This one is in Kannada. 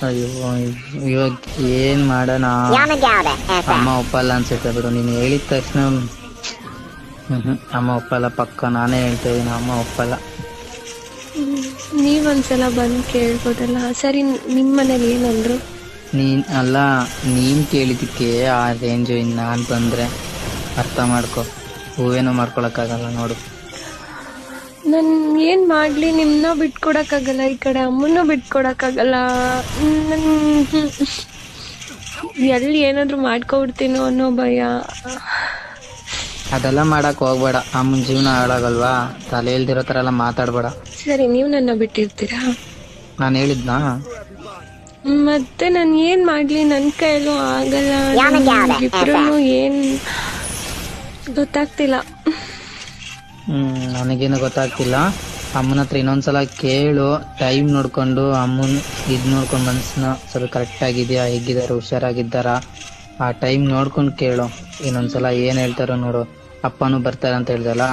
ಅಯ್ಯೋ, ಇವಾಗ ಏನ್ ಮಾಡೋಣ? ಅಮ್ಮ ಒಪ್ಪಲ್ಲ ಅನ್ಸುತ್ತೆ ಬಿಡು. ನೀನ್ ಹೇಳಿದ ತಕ್ಷಣ ಅಮ್ಮ ಒಪ್ಪಲ್ಲ, ಪಕ್ಕ. ನಾನೇ ಹೇಳ್ತಾ ಇದೀನಿ, ಅಮ್ಮ ಒಪ್ಪಲ್ಲ. ನೀವೊಂದ್ಸಲ ಬಂದು ಕೇಳ್ಬೋದಲ್ಲ. ಸರಿ, ನಿಮ್ ಮನೇಲಿ ಏನಂದ್ರು? ನೀನ್ ಕೇಳಿದಕ್ಕೆ ಆ ರೇಂಜು. ಇನ್ ನಾನ್ ಬಂದ್ರೆ ಅರ್ಥ ಮಾಡ್ಕೊ. ಹೂವೇನು ಮಾಡ್ಕೊಳಕ್ಕಾಗಲ್ಲ ನೋಡು. ನನ್ ಏನ್ ಮಾಡ್ಲಿ? ನಿಮ್ನ ಬಿಟ್ಕೊಡಕ್ಕಾಗಲ್ಲ, ಈ ಕಡೆ ಅಮ್ಮನ್ನ ಬಿಟ್ಕೊಡಕ್ಕಾಗಲ್ಲ. ನನ್ ಎಲ್ಲಿ ಏನಾದ್ರು ಮಾಡ್ಕೊಬಿಡ್ತೀನೋ ಅನ್ನೋ ಭಯ. ಅದೆಲ್ಲ ಮಾಡಕ್ ಹೋಗ್ಬೇಡ. ಅಮ್ಮನ ಜೀವನ ಹಾಳಾಗಲ್ವಾ? ತಲೆ ಇಲ್ದಿರೋ ತರ ಎಲ್ಲ ಮಾತಾಡ್ಬೇಡ. ಸರಿ, ನೀವ್ ನನ್ನ ಬಿಟ್ಟಿರ್ತೀರಾ? ನಾನ್ ಹೇಳಿದ್ನಾ? ಮತ್ತೆ ನಾನ್ ಏನ್ ಮಾಡ್ಲಿ? ನನ್ ಕೈಲೂ ಆಗಲ್ಲ. ಇಬ್ರು ಏನ್ ಗೊತ್ತಾಗ್ತಿಲ್ಲ. ನನಗೇನು ಗೊತ್ತಾಗ್ತಿಲ್ಲ. ಅಮ್ಮನ ಹತ್ರ ಇನ್ನೊಂದ್ಸಲ ಕೇಳು. ಟೈಮ್ ನೋಡ್ಕೊಂಡು ಅಮ್ಮನ್ ನೋಡ್ಕೊಂಡು ಮನ್ಸನ್ನ ಸ್ವಲ್ಪ ಕರೆಕ್ಟ್ ಆಗಿದ್ಯಾ, ಹೇಗಿದಾರ, ಹುಷಾರಾಗಿದ್ದಾರ, ಆ ಟೈಮ್ ನೋಡ್ಕೊಂಡು ಕೇಳು. ಇನ್ನೊಂದ್ಸಲ ಏನ್ ಹೇಳ್ತಾರೋ ನೋಡು. ಅಪ್ಪನೂ ಬರ್ತಾರ ಅಂತ ಹೇಳ್ದಲ್ಲ,